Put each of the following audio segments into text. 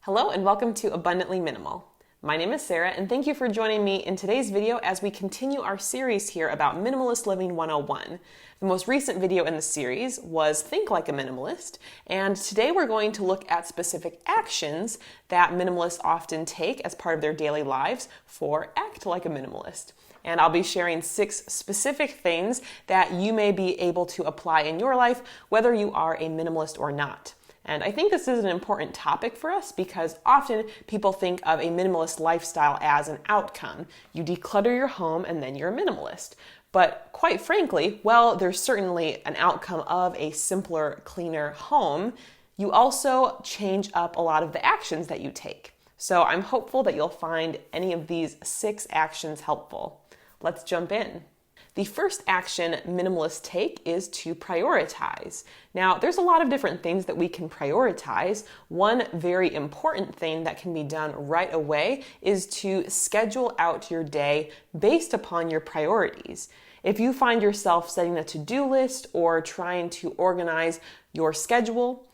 Hello and welcome to Abundantly Minimal. My name is Sarah and thank you for joining me in today's video as we continue our series here about Minimalist Living 101. The most recent video in the series was Think Like a Minimalist, and today we're going to look at specific actions that minimalists often take as part of their daily lives for Act Like a Minimalist. And I'll be sharing 6 specific things that you may be able to apply in your life, whether you are a minimalist or not. And I think this is an important topic for us because often people think of a minimalist lifestyle as an outcome. You declutter your home and then you're a minimalist. But quite frankly, while there's certainly an outcome of a simpler, cleaner home, you also change up a lot of the actions that you take. So I'm hopeful that you'll find any of these 6 actions helpful. Let's jump in. The first action minimalists take is to prioritize. Now, there's a lot of different things that we can prioritize. One very important thing that can be done right away is to schedule out your day based upon your priorities. If you find yourself setting a to-do list or trying to organize your schedule,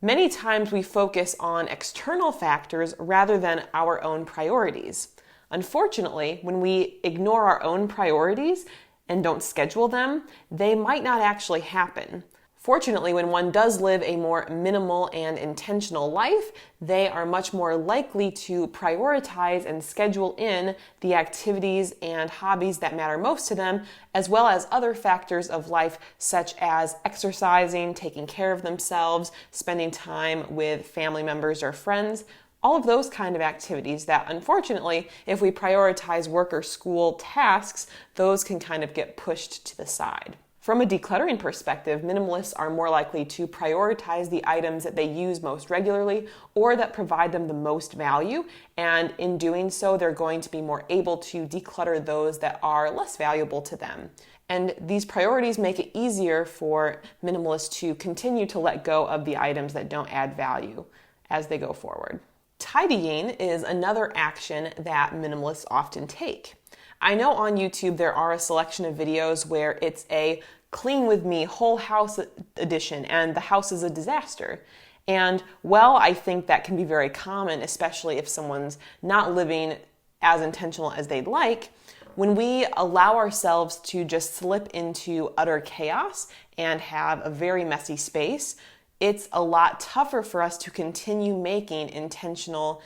many times we focus on external factors rather than our own priorities. Unfortunately, when we ignore our own priorities and don't schedule them, they might not actually happen. Fortunately, when one does live a more minimal and intentional life, they are much more likely to prioritize and schedule in the activities and hobbies that matter most to them, as well as other factors of life such as exercising, taking care of themselves, spending time with family members or friends. All of those kind of activities that, unfortunately, if we prioritize work or school tasks, those can kind of get pushed to the side. From a decluttering perspective, minimalists are more likely to prioritize the items that they use most regularly or that provide them the most value, and in doing so, they're going to be more able to declutter those that are less valuable to them. And these priorities make it easier for minimalists to continue to let go of the items that don't add value as they go forward. Tidying is another action that minimalists often take. I know on YouTube there are a selection of videos where it's a clean with me whole house edition and the house is a disaster. And well, I think that can be very common, especially if someone's not living as intentional as they'd like. When we allow ourselves to just slip into utter chaos and have a very messy space, it's a lot tougher for us to continue making intentional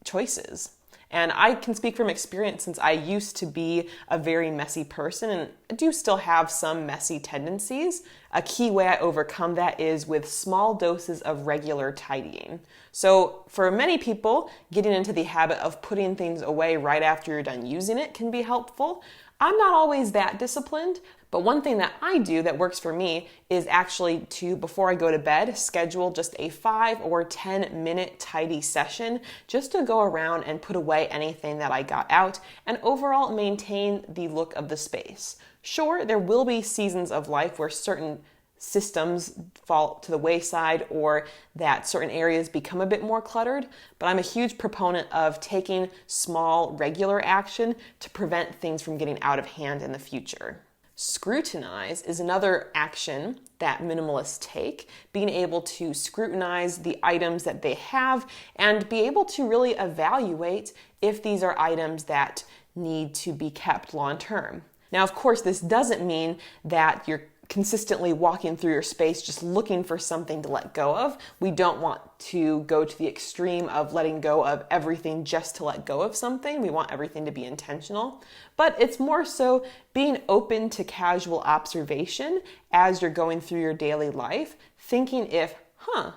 choices. And I can speak from experience since I used to be a very messy person and I do still have some messy tendencies. A key way I overcome that is with small doses of regular tidying. So for many people, getting into the habit of putting things away right after you're done using it can be helpful. I'm not always that disciplined, but one thing that I do that works for me is actually to, before I go to bed, schedule just a 5 or 10 minute tidy session just to go around and put away anything that I got out and overall maintain the look of the space. Sure, there will be seasons of life where certain systems fall to the wayside or that certain areas become a bit more cluttered, but I'm a huge proponent of taking small, regular action to prevent things from getting out of hand in the future. Scrutinize is another action that minimalists take, being able to scrutinize the items that they have and be able to really evaluate if these are items that need to be kept long term. Now, of course, this doesn't mean that you're consistently walking through your space just looking for something to let go of. We don't want to go to the extreme of letting go of everything just to let go of something. We want everything to be intentional. But it's more so being open to casual observation as you're going through your daily life, thinking if, I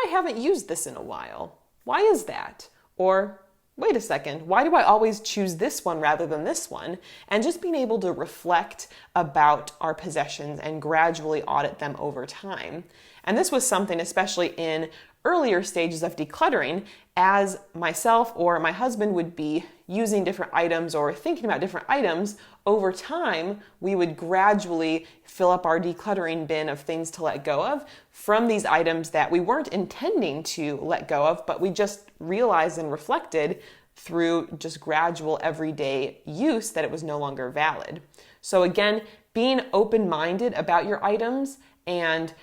haven't used this in a while. Why is that? Or, wait a second, why do I always choose this one rather than this one? And just being able to reflect about our possessions and gradually audit them over time. And this was something, especially in earlier stages of decluttering, as myself or my husband would be using different items or thinking about different items, over time, we would gradually fill up our decluttering bin of things to let go of from these items that we weren't intending to let go of, but we just realized and reflected through just gradual everyday use that it was no longer valid. So again, being open-minded about your items and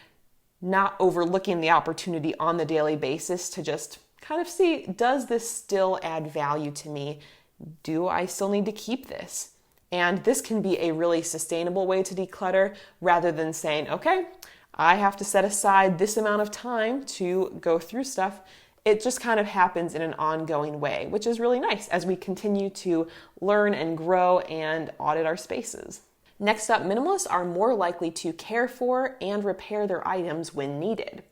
not overlooking the opportunity on the daily basis to just kind of see, does this still add value to me? Do I still need to keep this? And this can be a really sustainable way to declutter rather than saying, okay, I have to set aside this amount of time to go through stuff. It just kind of happens in an ongoing way, which is really nice as we continue to learn and grow and audit our spaces. Next up, minimalists are more likely to care for and repair their items when needed.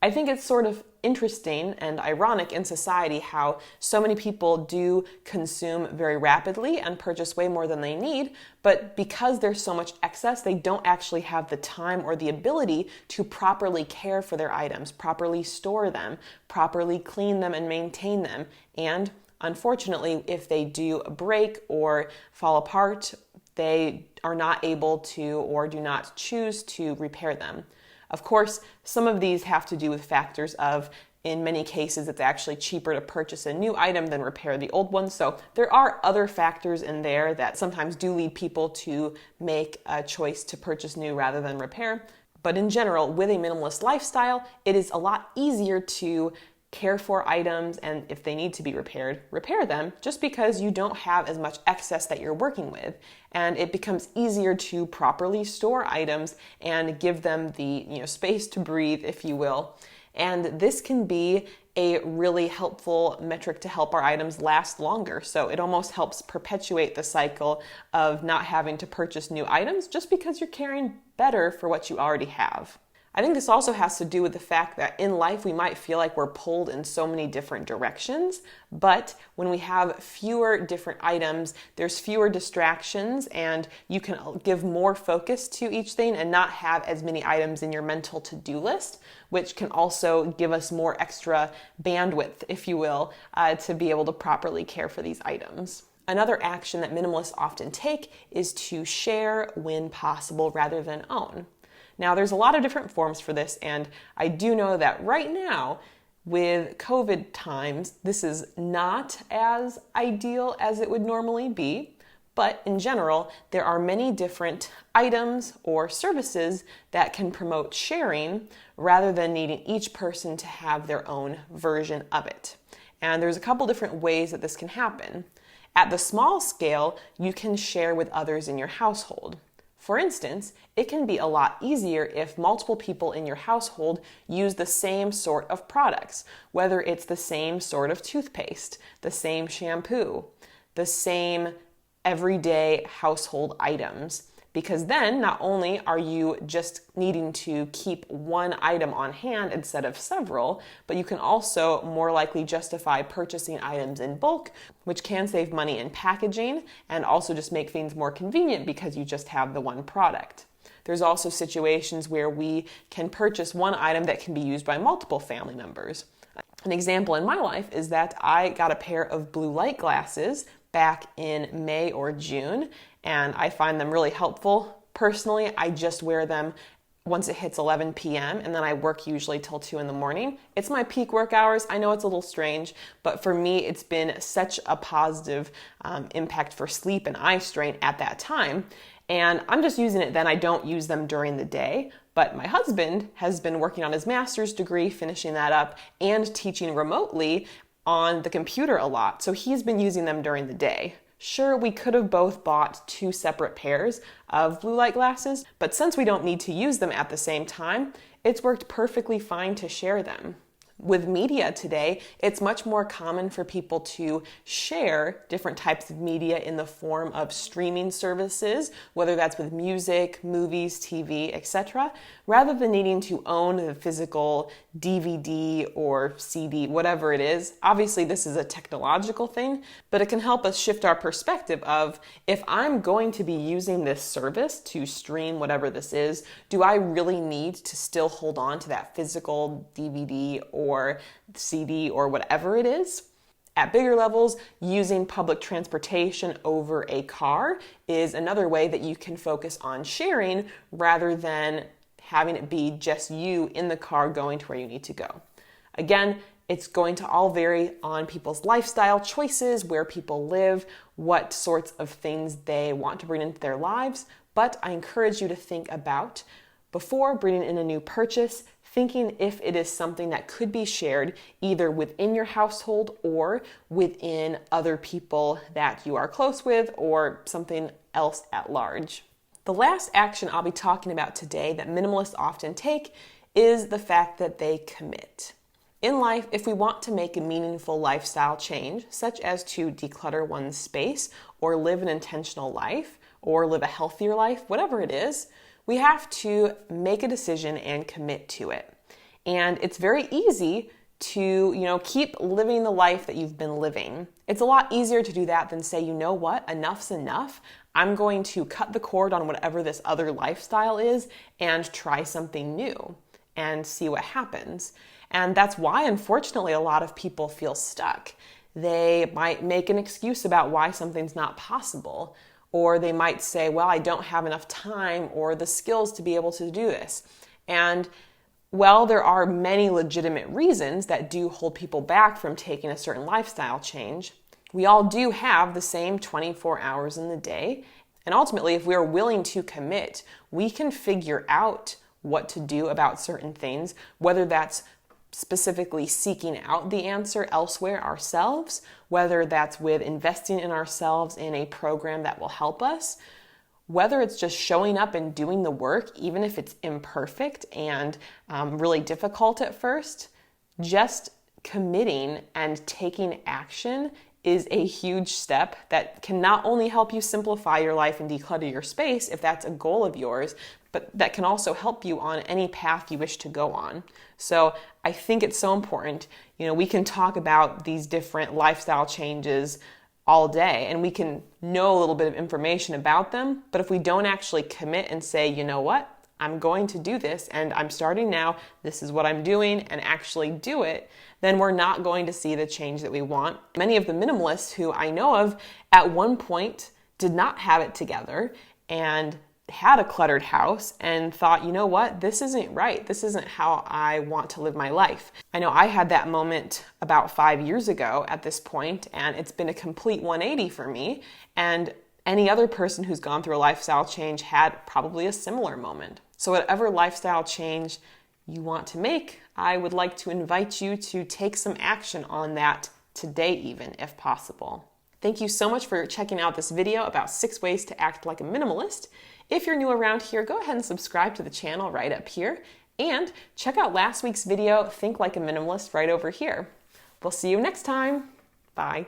I think it's sort of interesting and ironic in society how so many people do consume very rapidly and purchase way more than they need, but because there's so much excess, they don't actually have the time or the ability to properly care for their items, properly store them, properly clean them and maintain them. And unfortunately, if they do break or fall apart, they are not able to or do not choose to repair them. Of course, some of these have to do with factors of, in many cases, it's actually cheaper to purchase a new item than repair the old one. So there are other factors in there that sometimes do lead people to make a choice to purchase new rather than repair. But in general, with a minimalist lifestyle, it is a lot easier to care for items, and if they need to be repaired, repair them, just because you don't have as much excess that you're working with. And it becomes easier to properly store items and give them the space to breathe, if you will. And this can be a really helpful metric to help our items last longer. So it almost helps perpetuate the cycle of not having to purchase new items just because you're caring better for what you already have. I think this also has to do with the fact that in life we might feel like we're pulled in so many different directions, but when we have fewer different items, there's fewer distractions and you can give more focus to each thing and not have as many items in your mental to-do list, which can also give us more extra bandwidth, if you will, to be able to properly care for these items. Another action that minimalists often take is to share when possible rather than own. Now, there's a lot of different forms for this, and I do know that right now, with COVID times, this is not as ideal as it would normally be, but in general, there are many different items or services that can promote sharing rather than needing each person to have their own version of it. And there's a couple different ways that this can happen. At the small scale, you can share with others in your household. For instance, it can be a lot easier if multiple people in your household use the same sort of products, whether it's the same sort of toothpaste, the same shampoo, the same everyday household items. Because then not only are you just needing to keep one item on hand instead of several, but you can also more likely justify purchasing items in bulk, which can save money in packaging and also just make things more convenient because you just have the one product. There's also situations where we can purchase one item that can be used by multiple family members. An example in my life is that I got a pair of blue light glasses back in May or June, and I find them really helpful. Personally, I just wear them once it hits 11 p.m. and then I work usually till 2 in the morning. It's my peak work hours. I know it's a little strange, but for me, it's been such a positive impact for sleep and eye strain at that time. And I'm just using it then. I don't use them during the day. But my husband has been working on his master's degree, finishing that up, and teaching remotely on the computer a lot. So he's been using them during the day. Sure, we could have both bought 2 separate pairs of blue light glasses, but since we don't need to use them at the same time, it's worked perfectly fine to share them. With media today, it's much more common for people to share different types of media in the form of streaming services, whether that's with music, movies, TV, etc., rather than needing to own the physical DVD or CD, whatever it is. Obviously, this is a technological thing, but it can help us shift our perspective of, if I'm going to be using this service to stream whatever this is, do I really need to still hold on to that physical DVD or CD or whatever it is? At bigger levels, using public transportation over a car is another way that you can focus on sharing rather than having it be just you in the car going to where you need to go. Again, it's going to all vary on people's lifestyle choices, where people live, what sorts of things they want to bring into their lives, but I encourage you to think about before bringing in a new purchase, thinking if it is something that could be shared either within your household or within other people that you are close with or something else at large. The last action I'll be talking about today that minimalists often take is the fact that they commit. In life, if we want to make a meaningful lifestyle change, such as to declutter one's space or live an intentional life or live a healthier life, whatever it is, we have to make a decision and commit to it. And it's very easy to, keep living the life that you've been living. It's a lot easier to do that than say, you know what, enough's enough. I'm going to cut the cord on whatever this other lifestyle is and try something new and see what happens. And that's why, unfortunately, a lot of people feel stuck. They might make an excuse about why something's not possible, or they might say, well, I don't have enough time or the skills to be able to do this. And well, there are many legitimate reasons that do hold people back from taking a certain lifestyle change. We all do have the same 24 hours in the day. And ultimately, if we are willing to commit, we can figure out what to do about certain things, whether that's specifically seeking out the answer elsewhere ourselves, whether that's with investing in ourselves in a program that will help us, whether it's just showing up and doing the work, even if it's imperfect and really difficult at first. Just committing and taking action is a huge step that can not only help you simplify your life and declutter your space if that's a goal of yours, but that can also help you on any path you wish to go on. So I think it's so important. We can talk about these different lifestyle changes all day and we can know a little bit of information about them, but if we don't actually commit and say, you know what, I'm going to do this and I'm starting now, this is what I'm doing, and actually do it, then we're not going to see the change that we want. Many of the minimalists who I know of at one point did not have it together and had a cluttered house and thought, you know what, this isn't right. This isn't how I want to live my life. I know I had that moment about 5 years ago at this point, and it's been a complete 180 for me. And any other person who's gone through a lifestyle change had probably a similar moment. So whatever lifestyle change you want to make, I would like to invite you to take some action on that today even, if possible. Thank you so much for checking out this video about 6 ways to act like a minimalist. If you're new around here, go ahead and subscribe to the channel right up here, and check out last week's video, Think Like a Minimalist, right over here. We'll see you next time. Bye.